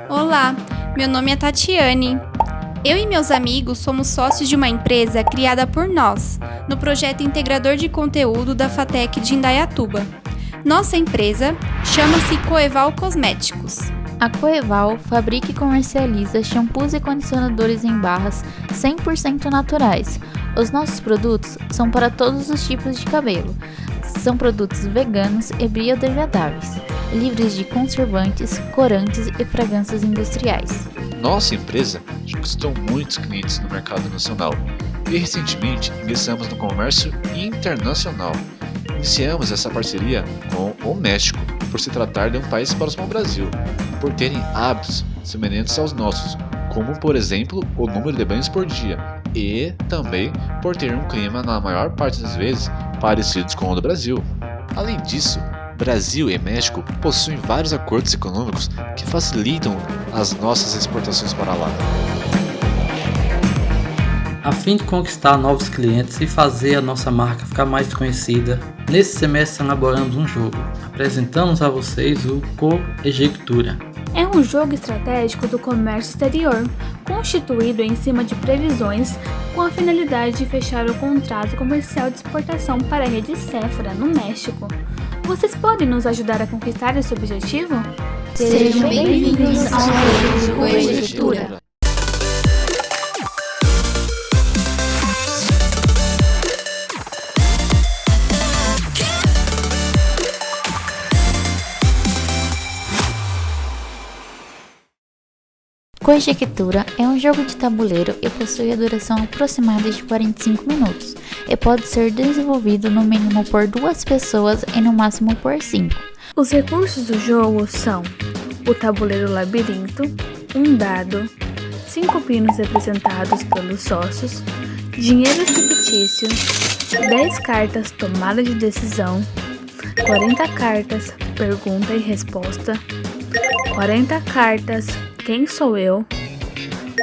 Olá, meu nome é Tatiane. Eu e meus amigos somos sócios de uma empresa criada por nós, no projeto Integrador de Conteúdo da FATEC de Indaiatuba. Nossa empresa chama-se Coeval Cosméticos. A Coeval fabrica e comercializa shampoos e condicionadores em barras 100% naturais. Os nossos produtos são para todos os tipos de cabelo. São produtos veganos e biodegradáveis, livres de conservantes, corantes e fragrâncias industriais. Nossa empresa já conquistou muitos clientes no mercado nacional e recentemente ingressamos no comércio internacional. Iniciamos essa parceria com o México, por se tratar de um país próximo ao Brasil, por terem hábitos semelhantes aos nossos, como por exemplo o número de banhos por dia, e também por ter um clima na maior parte das vezes parecidos com o do Brasil. Além disso, Brasil e México possuem vários acordos econômicos que facilitam as nossas exportações para lá. A fim de conquistar novos clientes e fazer a nossa marca ficar mais conhecida, nesse semestre elaboramos um jogo. Apresentamos a vocês o Coejectura. É um jogo estratégico do comércio exterior, constituído em cima de previsões com a finalidade de fechar o contrato comercial de exportação para a rede Sephora, no México. Vocês podem nos ajudar a conquistar esse objetivo? Sejam bem-vindos ao jogo de Coejectura. Coejectura é um jogo de tabuleiro e possui a duração aproximada de 45 minutos e pode ser desenvolvido no mínimo por 2 pessoas e no máximo por 5. Os recursos do jogo são o tabuleiro labirinto, um dado, 5 pinos representados pelos sócios, dinheiro fictício, 10 cartas tomada de decisão, 40 cartas pergunta e resposta, 40 cartas quem sou eu,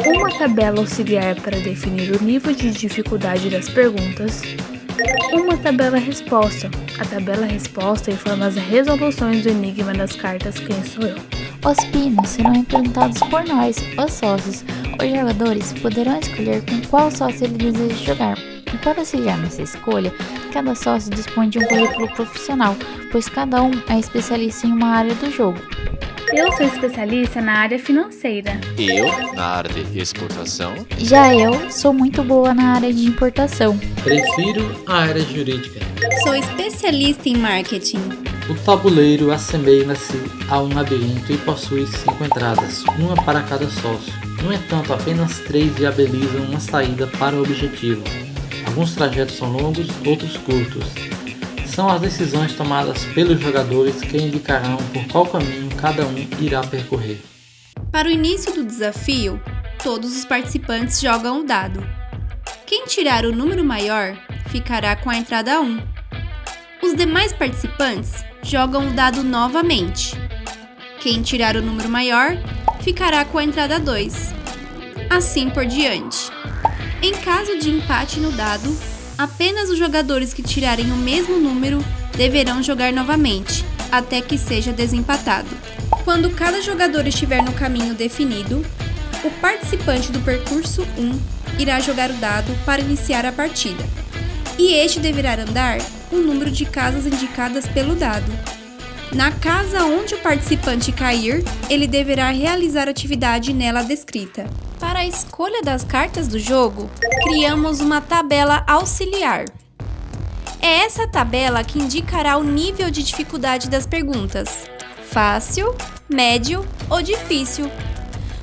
uma tabela auxiliar para definir o nível de dificuldade das perguntas, uma tabela resposta. A tabela resposta informa as resoluções do enigma das cartas quem sou eu. Os pinos serão representados por nós, os sócios. Os jogadores poderão escolher com qual sócio ele deseja jogar. E para auxiliar nessa escolha, cada sócio dispõe de um currículo profissional, pois cada um é especialista em uma área do jogo. Eu sou especialista na área financeira. Eu, na área de exportação. Já eu sou muito boa na área de importação. Prefiro a área jurídica. Sou especialista em marketing. O tabuleiro assemelha-se a um labirinto e possui 5 entradas, uma para cada sócio. No entanto, apenas 3 viabilizam uma saída para o objetivo. Alguns trajetos são longos, outros curtos. São as decisões tomadas pelos jogadores que indicarão por qual caminho cada um irá percorrer. Para o início do desafio, todos os participantes jogam o dado. Quem tirar o número maior ficará com a entrada 1. Os demais participantes jogam o dado novamente. Quem tirar o número maior ficará com a entrada 2. Assim por diante. Em caso de empate no dado, apenas os jogadores que tirarem o mesmo número deverão jogar novamente, até que seja desempatado. Quando cada jogador estiver no caminho definido, o participante do percurso 1 irá jogar o dado para iniciar a partida, e este deverá andar o número de casas indicadas pelo dado. Na casa onde o participante cair, ele deverá realizar a atividade nela descrita. Para a escolha das cartas do jogo, criamos uma tabela auxiliar. É essa tabela que indicará o nível de dificuldade das perguntas: fácil, médio ou difícil.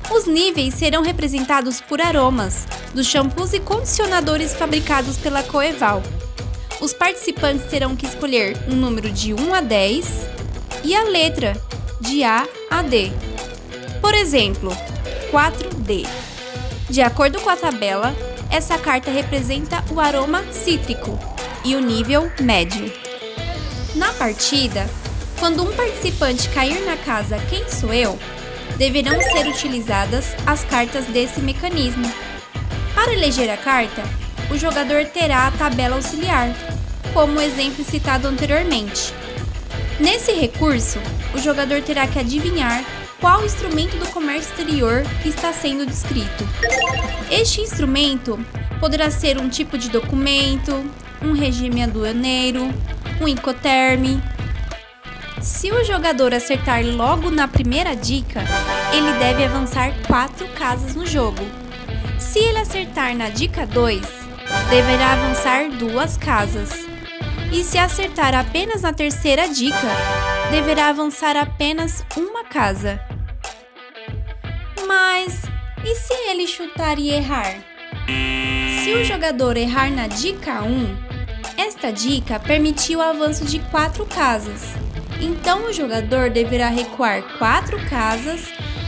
Os níveis serão representados por aromas dos shampoos e condicionadores fabricados pela Coeval. Os participantes terão que escolher um número de 1 a 10 e a letra de A a D. Por exemplo, 4D. De acordo com a tabela, essa carta representa o aroma cítrico e o nível médio. Na partida, quando um participante cair na casa Quem sou eu, deverão ser utilizadas as cartas desse mecanismo. Para eleger a carta, o jogador terá a tabela auxiliar, como o exemplo citado anteriormente. Nesse recurso, o jogador terá que adivinhar qual instrumento do comércio exterior está sendo descrito. Este instrumento poderá ser um tipo de documento, um regime aduaneiro, um incoterm. Se o jogador acertar logo na primeira dica, ele deve avançar 4 casas no jogo. Se ele acertar na dica 2, deverá avançar 2 casas. E se acertar apenas na terceira dica, deverá avançar apenas 1 casa. Mas e se ele chutar e errar? Se o jogador errar na dica 1, esta dica permitiu o avanço de 4 casas. Então o jogador deverá recuar 4 casas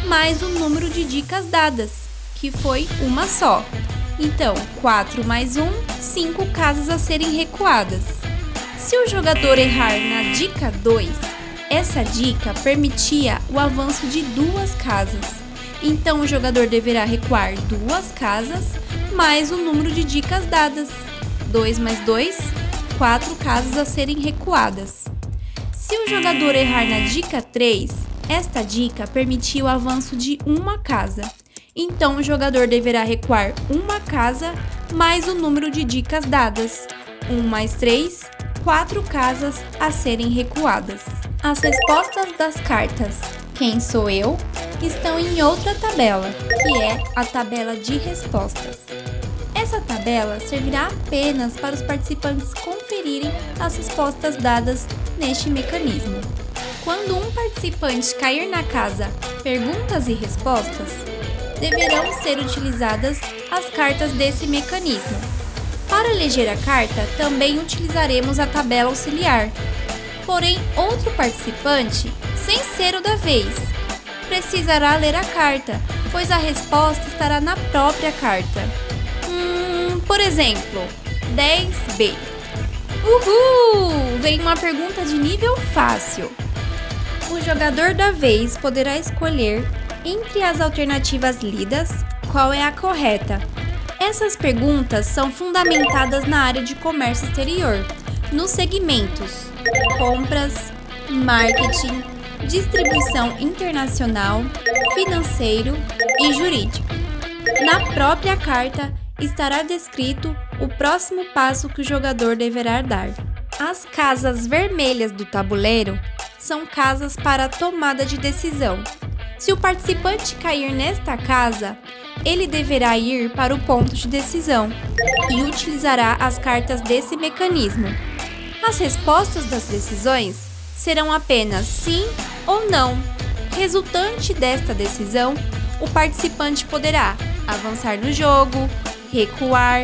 mais o número de dicas dadas, que foi 1 só. Então, 4 mais 1, 5 casas a serem recuadas. Se o jogador errar na dica 2, essa dica permitia o avanço de 2 casas. Então o jogador deverá recuar 2 casas mais o número de dicas dadas. 2 mais 2, 4 casas a serem recuadas. Se o jogador errar na dica 3, esta dica permitia o avanço de 1 casa. Então o jogador deverá recuar 1 casa mais o número de dicas dadas. 1 mais 3, 4 casas a serem recuadas. As respostas das cartas Quem Sou Eu estão em outra tabela, que é a tabela de respostas. Essa tabela servirá apenas para os participantes conferirem as respostas dadas neste mecanismo. Quando um participante cair na casa Perguntas e Respostas, deverão ser utilizadas as cartas desse mecanismo. Para eleger a carta, também utilizaremos a tabela auxiliar. Porém, outro participante, sem ser o da vez, precisará ler a carta, pois a resposta estará na própria carta. Por exemplo, 10B. Uhul! Vem uma pergunta de nível fácil. O jogador da vez poderá escolher, entre as alternativas lidas, qual é a correta. Essas perguntas são fundamentadas na área de comércio exterior, nos segmentos compras, marketing, distribuição internacional, financeiro e jurídico. Na própria carta estará descrito o próximo passo que o jogador deverá dar. As casas vermelhas do tabuleiro são casas para tomada de decisão. Se o participante cair nesta casa, ele deverá ir para o ponto de decisão e utilizará as cartas desse mecanismo. As respostas das decisões serão apenas sim ou não. Resultante desta decisão, o participante poderá avançar no jogo, recuar,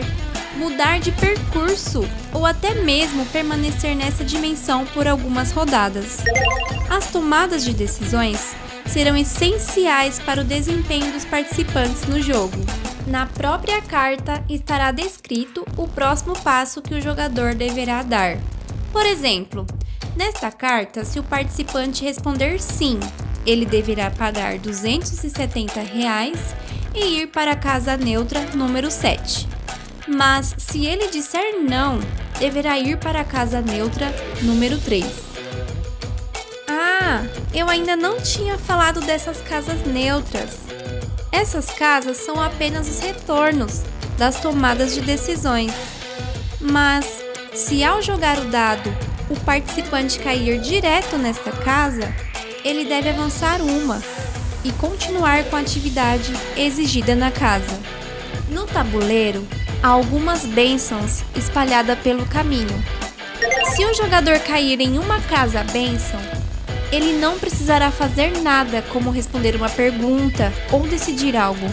mudar de percurso ou até mesmo permanecer nessa dimensão por algumas rodadas. As tomadas de decisões serão essenciais para o desempenho dos participantes no jogo. Na própria carta estará descrito o próximo passo que o jogador deverá dar. Por exemplo, nesta carta, se o participante responder sim, ele deverá pagar R$ 270 e ir para a casa neutra número 7. Mas se ele disser não, deverá ir para a casa neutra número 3. Eu ainda não tinha falado dessas casas neutras. Essas casas são apenas os retornos das tomadas de decisões. Mas, se ao jogar o dado, o participante cair direto nesta casa, ele deve avançar uma e continuar com a atividade exigida na casa. No tabuleiro, há algumas bênçãos espalhadas pelo caminho. Se o jogador cair em uma casa bênção, ele não precisará fazer nada como responder uma pergunta ou decidir algo.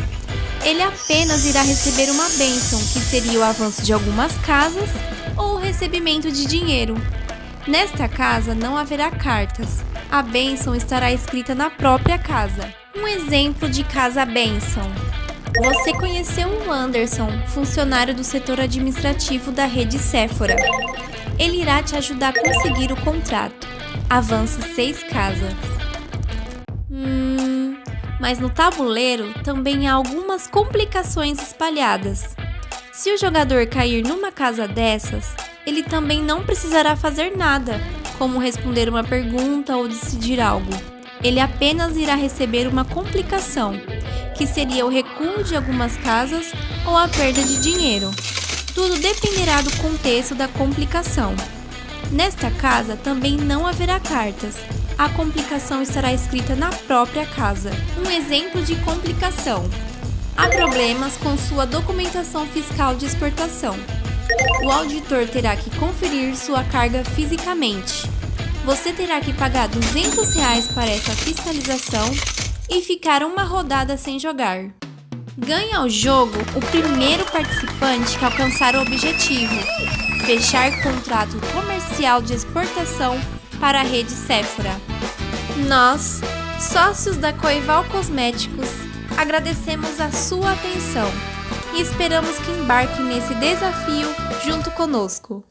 Ele apenas irá receber uma bênção, que seria o avanço de algumas casas ou o recebimento de dinheiro. Nesta casa não haverá cartas. A bênção estará escrita na própria casa. Um exemplo de casa bênção. Você conheceu o Anderson, funcionário do setor administrativo da rede Sephora. Ele irá te ajudar a conseguir o contrato. Avance 6 casas. Mas no tabuleiro também há algumas complicações espalhadas. Se o jogador cair numa casa dessas, ele também não precisará fazer nada, como responder uma pergunta ou decidir algo. ele apenas irá receber uma complicação, que seria o recuo de algumas casas ou a perda de dinheiro. Tudo dependerá do contexto da complicação. Nesta casa também não haverá cartas. A complicação estará escrita na própria casa. Um exemplo de complicação: há problemas com sua documentação fiscal de exportação. O auditor terá que conferir sua carga fisicamente. Você terá que pagar R$200 para essa fiscalização e ficar uma rodada sem jogar. Ganha o jogo o primeiro participante que alcançar o objetivo: fechar contrato comercial de exportação para a rede Sephora. Nós, sócios da Coival Cosméticos, agradecemos a sua atenção e esperamos que embarque nesse desafio junto conosco.